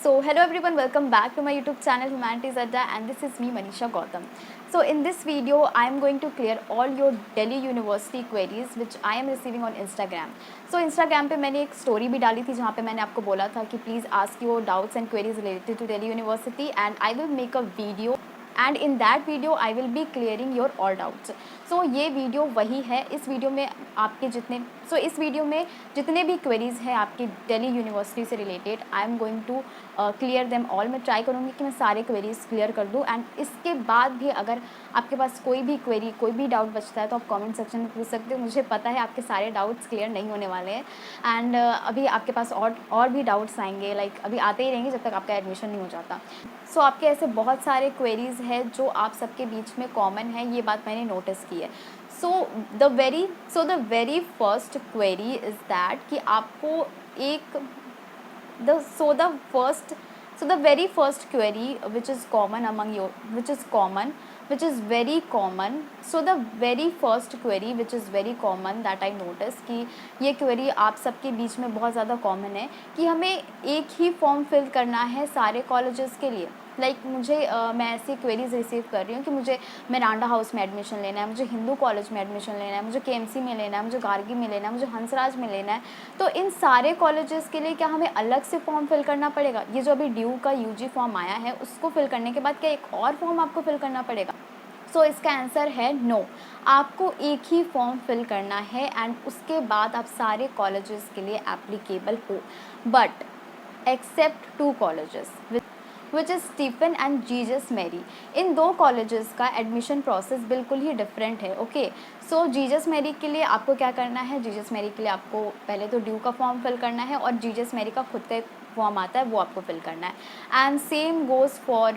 So hello everyone, welcome back to my YouTube channel Humanities Adda, and this is me Manisha Gautam. So in this video I am going to clear all your Delhi University queries which I am receiving on Instagram. So Instagram पे मैंने एक story भी डाली थी जहाँ पे मैंने आपको बोला था कि please ask your doubts and queries related to Delhi university and I will make a video and in that video I will be clearing your all doubts. So ये वीडियो वही है. इस वीडियो में आपके इस वीडियो में जितने भी क्वेरीज हैं आपकी दिल्ली यूनिवर्सिटी से related I am going to clear them all. मैं ट्राई करूँगी कि मैं सारे क्वेरीज क्लियर कर दूँ एंड इसके बाद भी अगर आपके पास कोई भी क्वेरी कोई भी डाउट बचता है तो आप कमेंट सेक्शन में पूछ सकते हो. मुझे पता है आपके सारे डाउट्स क्लियर नहीं होने वाले हैं एंड अभी आपके पास और भी डाउट्स आएंगे. अभी आते ही रहेंगे जब तक आपका एडमिशन नहीं हो जाता. सो आपके ऐसे बहुत सारे क्वेरीज़ हैं जो आप सबके बीच में कॉमन है. ये बात मैंने नोटिस की है. So the very first query is that कि आपको एक the very first query which is very common. So the very first query which is very common that I noticed कि ये query आप सबके बीच में बहुत ज़्यादा common है कि हमें एक ही फॉर्म फिल करना है सारे कॉलेजेस के लिए. मैं ऐसी क्वेरीज रिसीव कर रही हूँ कि मुझे मिरांडा हाउस में एडमिशन लेना है, मुझे हिंदू कॉलेज में एडमिशन लेना है, मुझे केएमसी में लेना है, मुझे गार्गी में लेना है, मुझे हंसराज में लेना है. तो इन सारे कॉलेजेस के लिए क्या हमें अलग से फॉर्म फिल करना पड़ेगा? ये जो अभी ड्यू का यूजी फॉर्म आया है उसको फिल करने के बाद क्या एक और फॉर्म आपको फिल करना पड़ेगा? सो इसका आंसर है नो. आपको एक ही फॉर्म फिल करना है एंड उसके बाद आप सारे कॉलेजेस के लिए एप्लीकेबल हो. But except 2 colleges which is Stephen and Jesus Mary. इन 2 कॉलेजेस का एडमिशन प्रोसेस बिल्कुल ही डिफरेंट है. ओके, सो जीजस मैरी के लिए आपको क्या करना है? जीजस मैरी के लिए आपको पहले तो ड्यू का फॉर्म फिल करना है और जीजस मैरी का खुद का एक फॉर्म आता है वो आपको फिल करना है. And same goes for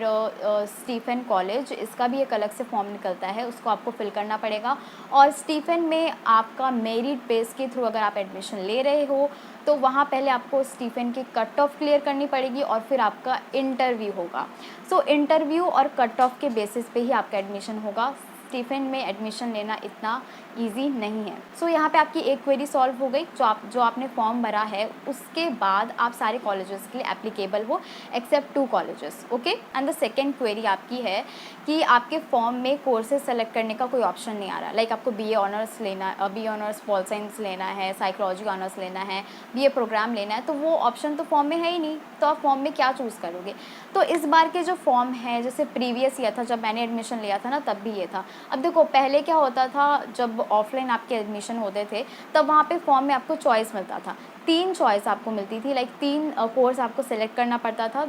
Stephen college. इसका भी एक अलग से फॉर्म निकलता है, उसको आपको फिल करना पड़ेगा. और स्टीफन में आपका मेरिट बेस के थ्रू अगर आप एडमिशन ले रहे हो तो वहाँ पहले आपको स्टीफन की कट ऑफ क्लियर करनी पड़ेगी और फिर आपका इंटरव्यू होगा. सो इंटरव्यू और कट ऑफ के बेसिस पे ही आपका एडमिशन होगा. स्टीफन में एडमिशन लेना इतना इजी नहीं है. सो यहाँ पे आपकी एक क्वेरी सॉल्व हो गई. जो आपने फॉर्म भरा है उसके बाद आप सारे कॉलेजेस के लिए एप्लीकेबल हो except 2 colleges. Okay, and the second query आपकी है कि आपके फॉर्म में कोर्सेज सेलेक्ट करने का कोई ऑप्शन नहीं आ रहा. आपको BA ऑनर्स लेना है, BA ऑनर्स पॉल साइंस लेना है, साइकोलॉजी ऑनर्स लेना है, BA प्रोग्राम लेना है, तो वो ऑप्शन तो फॉर्म में है ही नहीं. तो आप फॉर्म में क्या चूज़ करोगे? तो इस बार के जो फॉर्म है जैसे प्रीवियस ईयर था जब मैंने एडमिशन लिया था ना तब भी ये था. अब देखो पहले क्या होता था जब ऑफलाइन आपके एडमिशन होते थे तब वहाँ पे फॉर्म में आपको चॉइस मिलता था. 3 चॉइस आपको मिलती थी. 3 कोर्स आपको सेलेक्ट करना पड़ता था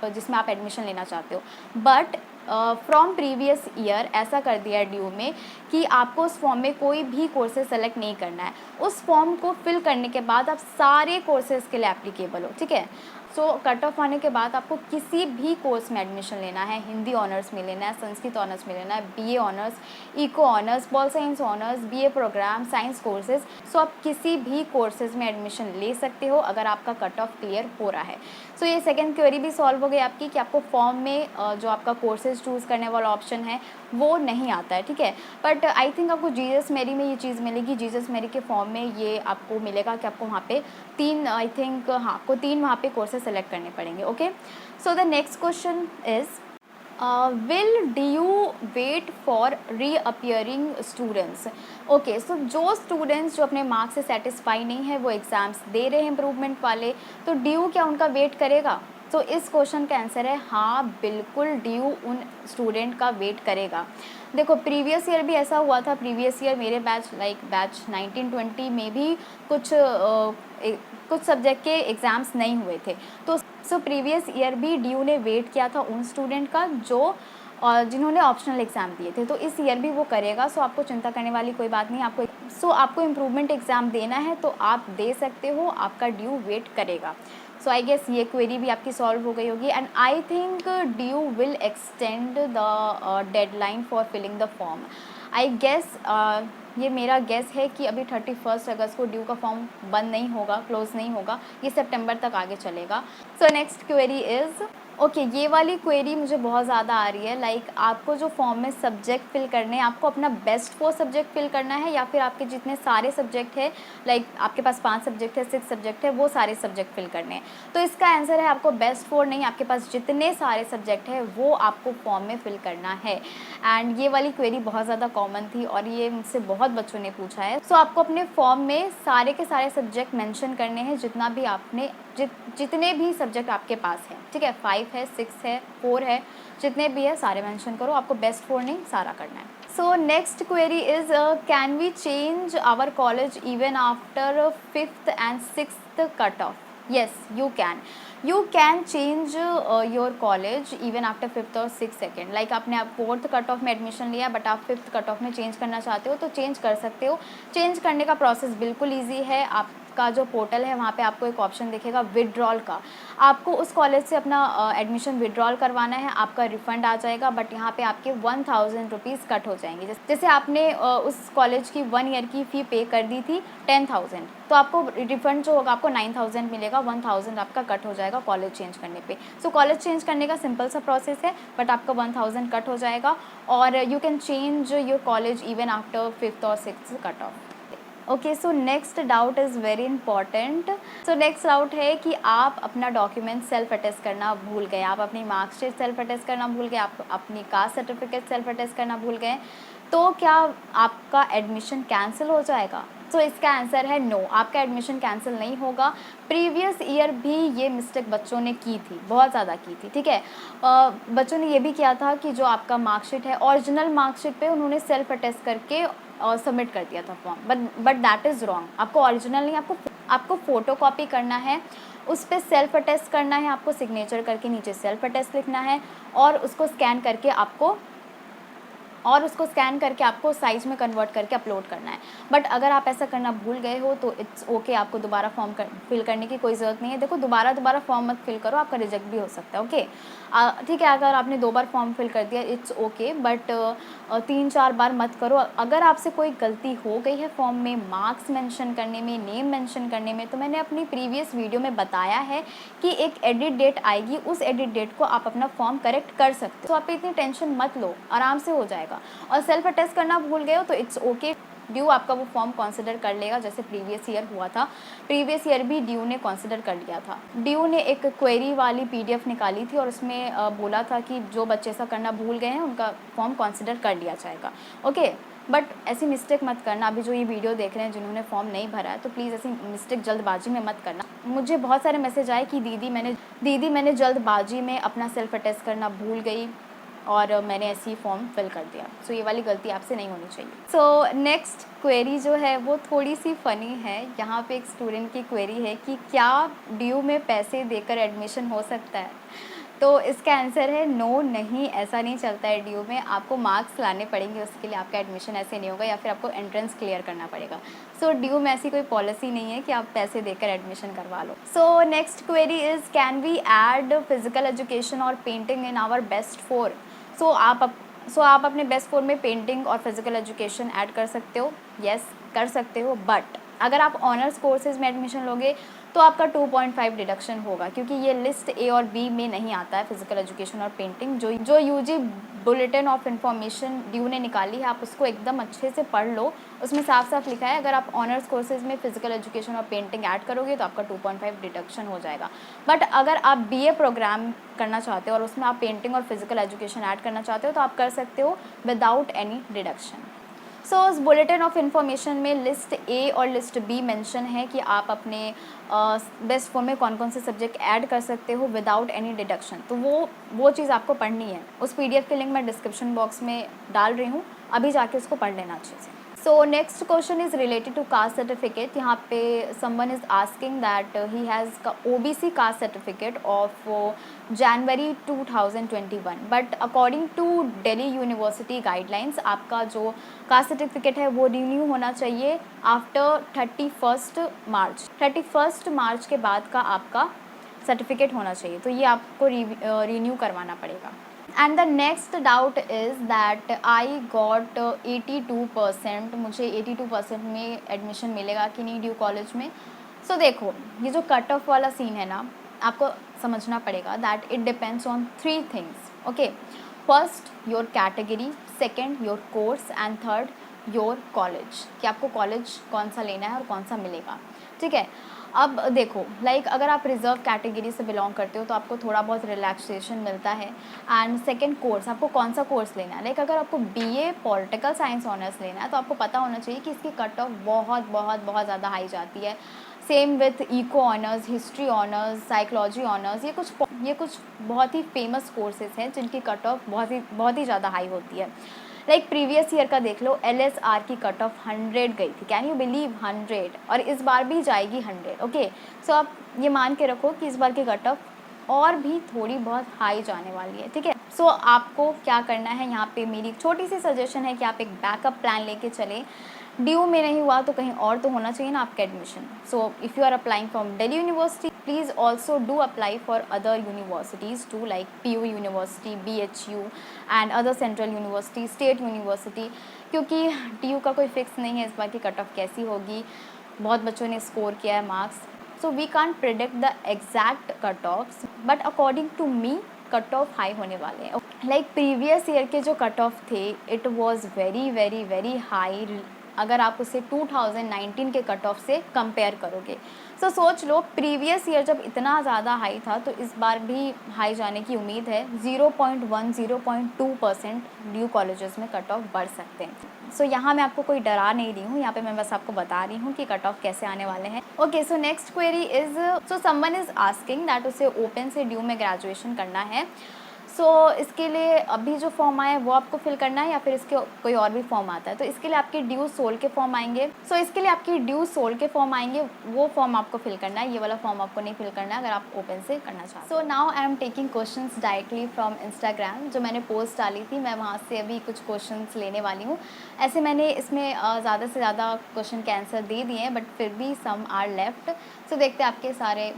जिसमें आप एडमिशन लेना चाहते हो. बट फ्रॉम प्रीवियस ईयर ऐसा कर दिया है ड्यू में कि आपको उस फॉर्म में कोई भी कोर्सेज सेलेक्ट नहीं करना है. उस फॉर्म को फिल करने के बाद आप सारे कोर्सेज के लिए एप्लीकेबल हो. ठीक है. सो कट ऑफ आने के बाद आपको किसी भी कोर्स में एडमिशन लेना है, हिंदी ऑनर्स में लेना है, संस्कृत ऑनर्स में लेना है, BA honours, eco honours, pol science honours, BA programme, science courses. So आप किसी भी कोर्सेज में एडमिशन ले सकते हो अगर आपका कट ऑफ क्लियर हो रहा है. सो ये सेकेंड क्वेरी भी सॉल्व हो गई आपकी कि आपको फॉर्म में जो आपका कोर्सेज चूज़ करने वाला ऑप्शन है वो नहीं आता है. ठीक है. बट आई थिंक आपको जीजस मैरी में ये चीज़ मिलेगी. जीजस मैरी के फॉर्म में ये आपको मिलेगा कि आपको वहाँ पे 3 आपको 3 वहाँ पे कोर्सेज सेलेक्ट करने पड़ेंगे. Okay, so the next question is will DU wait for reappearing students. Okay, so जो स्टूडेंट्स जो अपने मार्क्स से सेटिस्फाई नहीं है वो एग्ज़ाम्स दे रहे हैं इम्प्रूवमेंट वाले, तो DU क्या उनका वेट करेगा? तो इस क्वेश्चन का आंसर है हाँ, बिल्कुल DU उन स्टूडेंट का वेट करेगा. देखो प्रीवियस ईयर भी ऐसा हुआ था. प्रीवियस ईयर मेरे बैच 1920 में भी कुछ सब्जेक्ट के एग्ज़ाम्स नहीं हुए थे. तो प्रीवियस ईयर भी DU ने वेट किया था उन स्टूडेंट का जिन्होंने ऑप्शनल एग्ज़ाम दिए थे. तो इस ईयर भी वो करेगा. सो आपको चिंता करने वाली कोई बात नहीं. आपको इम्प्रूवमेंट एग्ज़ाम देना है तो आप दे सकते हो. आपका DU वेट करेगा. सो आई गेस ये क्वेरी भी आपकी सॉल्व हो गई होगी. And I think DU will extend the deadline for filling the form. I guess ये मेरा गेस है कि अभी 31 अगस्त को DU का फॉर्म बंद नहीं होगा, क्लोज़ नहीं होगा. ये सितंबर तक आगे चलेगा. सो नेक्स्ट क्वेरी इज़ ओके ये वाली क्वेरी मुझे बहुत ज़्यादा आ रही है, लाइक आपको जो फॉर्म में सब्जेक्ट फिल करने हैं, आपको अपना बेस्ट 4 सब्जेक्ट फिल करना है या फिर आपके जितने सारे सब्जेक्ट हैं, लाइक आपके पास 5 सब्जेक्ट है, 6 सब्जेक्ट है, वो सारे सब्जेक्ट फिल करने हैं। तो इसका आंसर है आपको बेस्ट 4 नहीं, आपके पास जितने सारे सब्जेक्ट है वो आपको फॉर्म में फिल करना है। एंड ये वाली क्वेरी बहुत ज़्यादा कॉमन थी और ये मुझसे बहुत बच्चों ने पूछा है। सो आपको अपने फॉर्म में सारे के सारे सब्जेक्ट मेंशन करने हैं, जितना भी आपने जितने भी सब्जेक्ट आपके पास हैं, ठीक है, 5 है, 6 है, 4 है, जितने भी है सारे मेंशन करो। आपको बेस्ट 4 नहीं, सारा करना है। So next query is can we change our college even after 5th and 6th cut off? yes you can change your college even after 5th और 6th सेकेंड। लाइक आपने आप 4th कट ऑफ में admission लिया but आप 5th cut off में change करना चाहते हो तो चेंज कर सकते हो। चेंज करने का प्रोसेस बिल्कुल ईजी है। आपका जो पोर्टल है वहाँ पे आपको एक ऑप्शन दिखेगा विड्रॉल का, आपको उस कॉलेज से अपना एडमिशन विड्रॉल करवाना है, आपका रिफंड आ जाएगा बट यहाँ पे आपके 1000 रुपीज़ कट हो जाएंगे। जैसे आपने उस कॉलेज की 1 ईयर की फ़ी पे कर दी थी 10,000, तो आपको रिफंड जो होगा आपको 9000 मिलेगा, 1000 आपका कट हो जाएगा कॉलेज चेंज करने पे। सो कॉलेज चेंज करने का सिंपल सा प्रोसेस है बट आपका 1000 कट हो जाएगा और you can change your college even after 5th और 6th cut of. Okay so next doubt is very important. So next doubt है कि आप अपना डॉक्यूमेंट सेल्फ अटेस्ट करना भूल गए, आप अपनी मार्कशीट सेल्फ अटेस्ट करना भूल गए, आप अपनी कास्ट सर्टिफिकेट सेल्फ अटेस्ट करना भूल गए, तो क्या आपका एडमिशन कैंसिल हो जाएगा? तो इसका आंसर है नो, आपका एडमिशन कैंसिल नहीं होगा। प्रीवियस ईयर भी ये मिस्टेक बच्चों ने की थी, बहुत ज़्यादा की थी, ठीक है। बच्चों ने ये भी किया था कि जो आपका मार्कशीट है ओरिजिनल मार्कशीट पे उन्होंने सेल्फ अटेस्ट करके सबमिट कर दिया था form, but that is wrong. आपको ओरिजिनल नहीं, आपको फ़ोटो कॉपी करना है, उस पर सेल्फ अटेस्ट करना है, आपको सिग्नेचर करके नीचे सेल्फ अटेस्ट लिखना है और उसको स्कैन करके आपको साइज़ में कन्वर्ट करके अपलोड करना है। बट अगर आप ऐसा करना भूल गए हो तो इट्स ओके, आपको दोबारा फॉर्म फिल करने की कोई ज़रूरत नहीं है। देखो दोबारा फॉर्म मत फिल करो, आपका रिजेक्ट भी हो सकता है। ओके ठीक है, अगर आपने 2 बार फॉर्म फिल कर दिया इट्स ओके, बट 3-4 बार मत करो। अगर आपसे कोई गलती हो गई है फॉर्म में मार्क्स मेंशन करने में, नेम मेंशन करने में, तो मैंने अपनी प्रीवियस वीडियो में बताया है कि एक एडिट डेट आएगी, उस एडिट डेट को आप अपना फॉर्म करेक्ट कर सकते हो। तो आप इतनी टेंशन मत लो, आराम से हो जाएगा। और सेल्फ अटेस्ट करना भूल गए हो तो इट्स ओके, ड्यू आपका वो फॉर्म कंसिडर कर लेगा, जैसे प्रीवियस ईयर हुआ था। प्रीवियस ईयर भी ड्यू ने कंसिडर कर लिया था। ड्यू ने एक क्वेरी वाली पीडीएफ निकाली थी और उसमें बोला था कि जो बच्चे ऐसा करना भूल गए हैं उनका फॉर्म कंसिडर कर लिया जाएगा। ओके बट ऐसी मिस्टेक मत करना। अभी जो ये वीडियो देख रहे हैं जिन्होंने फॉर्म नहीं भरा है तो प्लीज़ ऐसी मिस्टेक जल्दबाजी में मत करना। मुझे बहुत सारे मैसेज आए कि दीदी मैंने जल्दबाजी में अपना सेल्फ अटेस्ट करना भूल गई और मैंने ऐसे ही फॉर्म फिल कर दिया। सो ये वाली गलती आपसे नहीं होनी चाहिए। सो नेक्स्ट क्वेरी जो है वो थोड़ी सी फ़नी है। यहाँ पे एक स्टूडेंट की क्वेरी है कि क्या ड्यू में पैसे देकर एडमिशन हो सकता है? तो इसका आंसर है नो, नहीं, ऐसा नहीं चलता है ड्यू में। आपको मार्क्स लाने पड़ेंगे, उसके लिए आपका एडमिशन ऐसे नहीं होगा, या फिर आपको एंट्रेंस क्लियर करना पड़ेगा। सो ड्यू में ऐसी कोई पॉलिसी नहीं है कि आप पैसे देकर एडमिशन करवा लो। So next query is can we add physical education और painting in our best 4? So आप अपने बेस्ट 4 में पेंटिंग और फिजिकल एजुकेशन ऐड कर सकते हो। यस कर सकते हो, बट अगर आप ऑनर्स कोर्सेज में एडमिशन लोगे तो आपका 2.5 डिडक्शन होगा, क्योंकि ये लिस्ट ए और बी में नहीं आता है फिजिकल एजुकेशन और पेंटिंग। जो UG bulletin of information DU ने निकाली है, आप उसको एकदम अच्छे से पढ़ लो। उसमें साफ साफ लिखा है अगर आप ऑनर्स कोर्सेज में फिजिकल एजुकेशन और पेंटिंग ऐड करोगे तो आपका 2.5 डिडक्शन हो जाएगा। बट अगर आप बीए प्रोग्राम करना चाहते हो और उसमें आप पेंटिंग और फिजिकल एजुकेशन ऐड करना चाहते हो तो आप कर सकते हो विदाउट एनी डिडक्शन। सो उस बुलेटिन ऑफ इन्फॉर्मेशन में लिस्ट ए और लिस्ट बी मेंशन है कि आप अपने बेस्ट 4 में कौन कौन से सब्जेक्ट ऐड कर सकते हो विदाउट एनी डिडक्शन। तो वो चीज़ आपको पढ़नी है। उस पीडीएफ की लिंक मैं डिस्क्रिप्शन बॉक्स में डाल रही हूँ, अभी जाके उसको पढ़ लेना अच्छे से। So next question is related to caste certificate. यहाँ पे someone is asking that he has OBC caste certificate of January 2021, but according to Delhi university guidelines आपका जो कास्ट सर्टिफिकेट है वो रिन्यू होना चाहिए आफ्टर 31 मार्च के बाद का आपका सर्टिफिकेट होना चाहिए। तो ये आपको रिन्यू करवाना पड़ेगा। And the next doubt is that I got 82%, मुझे 82% में एडमिशन मिलेगा कि नहीं ड्यू कॉलेज में? सो देखो, ये जो कट ऑफ वाला सीन है ना, आपको समझना पड़ेगा that it depends on 3 things, okay. First your category, second your course and third your college, कि आपको कॉलेज कौन सा लेना है और कौन सा मिलेगा, ठीक है। अब देखो लाइक अगर आप रिजर्व कैटेगरी से बिलोंग करते हो तो आपको थोड़ा बहुत रिलैक्सेशन मिलता है। एंड सेकंड कोर्स, आपको कौन सा कोर्स लेना है, लाइक अगर आपको बीए पॉलिटिकल साइंस ऑनर्स लेना है तो आपको पता होना चाहिए कि इसकी कट ऑफ बहुत बहुत बहुत ज़्यादा हाई जाती है। Same with eco honours, history honours, psychology honours, ये कुछ बहुत ही फेमस कोर्सेज हैं जिनकी कट ऑफ बहुत ही ज़्यादा हाई होती है। लाइक प्रीवियस ईयर का देख लो, LSR की कट ऑफ 100 गई थी, कैन यू बिलीव 100, और इस बार भी जाएगी 100, ओके। सो आप ये मान के रखो कि इस बार की कट ऑफ और भी थोड़ी बहुत हाई जाने वाली है, ठीक है। सो आपको क्या करना है, यहाँ पे मेरी एक छोटी सी सजेशन है कि आप एक बैकअप प्लान लेके चलें। ड्यू में नहीं हुआ तो कहीं और तो होना चाहिए ना आपका admission. So if you are applying from Delhi university, please also do apply for other universities too, like PU university, BHU and other central university, state university, क्योंकि DU का कोई फिक्स नहीं है इस बार की कट ऑफ कैसी होगी। बहुत बच्चों ने स्कोर किया है marks, so we can't predict the exact cut offs, but according to me cut off high होने वाले हैं। लाइक प्रीवियस ईयर के जो कट ऑफ थे it was very very very high, अगर आप उसे 2019 के कट ऑफ से कंपेयर करोगे। सो सोच लो प्रीवियस ईयर जब इतना ज़्यादा हाई था तो इस बार भी हाई जाने की उम्मीद है। 0.1-0.2% ड्यू कॉलेजेस में कट ऑफ बढ़ सकते हैं। सो यहाँ मैं आपको कोई डरा नहीं रही हूँ, यहाँ पे मैं बस आपको बता रही हूँ कि कट ऑफ कैसे आने वाले हैं। Okay, so next query is, so someone is asking that उसे ओपन से ड्यू में ग्रेजुएशन करना है। सो इसके लिए अभी जो फॉर्म आया है वो आपको फिल करना है या फिर इसके कोई और भी फॉर्म आता है, तो इसके लिए आपके ड्यू सोल के फॉर्म आएंगे। सो इसके लिए आपकी ड्यू सोल के फॉर्म आएंगे, वो फॉर्म आपको फिल करना है, ये वाला फॉर्म आपको नहीं फिल करना है अगर आप ओपन से करना चाहते हैं। So now I am taking questions directly from Instagram, जो मैंने पोस्ट डाली थी मैं वहाँ से अभी कुछ क्वेश्चंस लेने वाली हूँ। ऐसे मैंने इसमें ज़्यादा से ज़्यादा क्वेश्चन के आंसर दे दिए हैं, बट फिर भी सम आर लेफ्ट। सो देखते हैं आपके सारे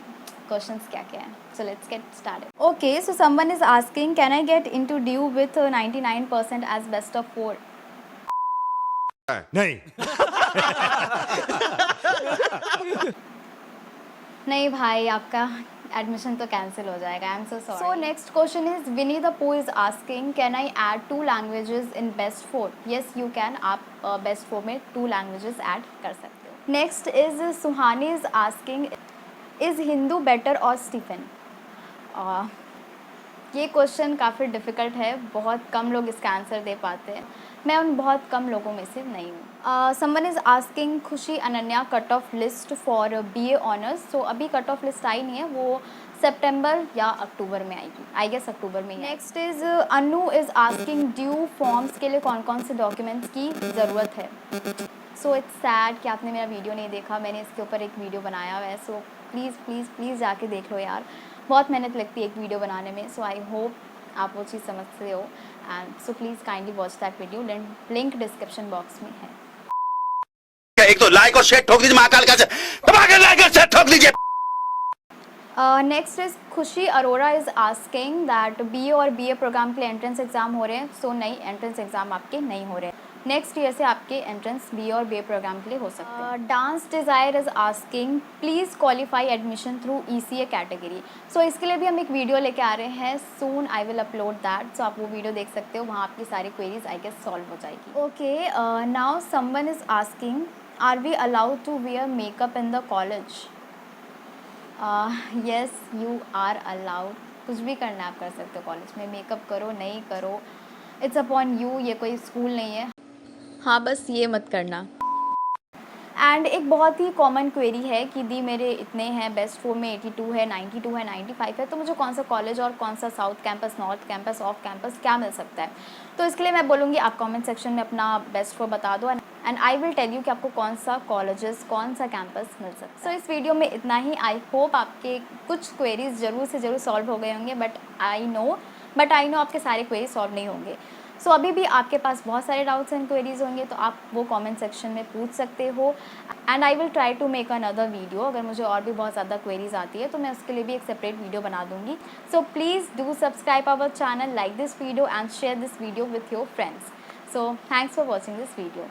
क्वेश्चंस क्या क्या है। So let's get started. Okay, so someone is asking, can I get into due with 99% as best of 4? नहीं। नहीं भाई, आपका एडमिशन तो कैंसिल हो जाएगा। I am so sorry. So next question is Winnie the Pooh is asking, can I add 2 languages in best 4? Yes you can, आप best 4 में 2 languages add कर सकते हो। Next is Suhani is asking, is Hindu better और Stephen? ये question काफ़ी difficult है, बहुत कम लोग इसका आंसर दे पाते हैं, मैं उन बहुत कम लोगों में से नहीं हूँ। Someone is asking, Khushi Ananya cut off list for BA honours. So अभी कट ऑफ लिस्ट आई नहीं है, वो सितंबर या अक्टूबर में आएगी, आई गेस अक्टूबर में ही। Next is Anu is asking, due forms के लिए कौन कौन से डॉक्यूमेंट्स की ज़रूरत है? सो इट्स सैड कि आपने मेरा वीडियो नहीं देखा, मैंने इसके ऊपर एक वीडियो बनाया हुआ है। सो प्लीज़ प्लीज़ प्लीज़ जाके देख लो यार, बहुत मेहनत लगती है एक वीडियो बनाने में। सो आई होप आप वो चीज़ समझते हो, and so please kindly watch that video, link description box में है। एक तो लाइक और शेयर ठोक दीजिए, महाकाल का दबा के लाइक और शेयर ठोक दीजिए। नेक्स्ट इज खुशी Arora is asking that BA और BA प्रोग्राम के लिए एंट्रेंस एग्ज़ाम हो रहे हैं। सो नहीं, एंट्रेंस एग्ज़ाम आपके नहीं हो रहे हैं, नेक्स्ट ईयर से आपके एंट्रेंस BA और BA प्रोग्राम के लिए हो सकते हैं। Dance desire is asking, please qualify admission through ECA category. So इसके लिए भी हम एक वीडियो लेके आ रहे हैं, सून आई विल अपलोड दैट, सो आप वो वीडियो देख सकते हो, वहाँ आपकी सारी क्वेरीज आई गेस सॉल्व हो जाएगी। Okay, now someone is asking, are we allowed to wear makeup in the college? Yes you are allowed, कुछ भी करना है आप कर सकते हो कॉलेज में, मेकअप करो नहीं करो, इट्स अपॉन यू, ये कोई स्कूल नहीं है। हाँ, बस ये मत करना। एंड एक बहुत ही कॉमन क्वेरी है कि दी मेरे इतने हैं, बेस्ट 4 में 82 है, 92 है, 95 है, तो मुझे कौन सा कॉलेज और कौन सा south campus, north campus, off campus क्या मिल सकता है? तो इसके लिए मैं बोलूँगी आप कमेंट सेक्शन में अपना बेस्ट 4 बता दो, and I will tell you कि आपको कौन सा कॉलेजेस, कौन सा कैंपस मिल सकता है। सो इस वीडियो में इतना ही। आई होप आपके कुछ क्वेरीज ज़रूर से ज़रूर सॉल्व हो गए होंगे, बट आई नो आपके सारे क्वेरीज सॉल्व नहीं होंगे। सो अभी भी आपके पास बहुत सारे डाउट्स एंड क्वेरीज होंगे, तो आप वो कमेंट सेक्शन में पूछ सकते हो, and I will try to make another video. अगर मुझे और भी बहुत ज़्यादा क्वेरीज आती है तो मैं उसके लिए भी एक सेपरेट वीडियो बना दूँगी। So please do subscribe our channel, like this video and share this video with your friends. So thanks for watching this video.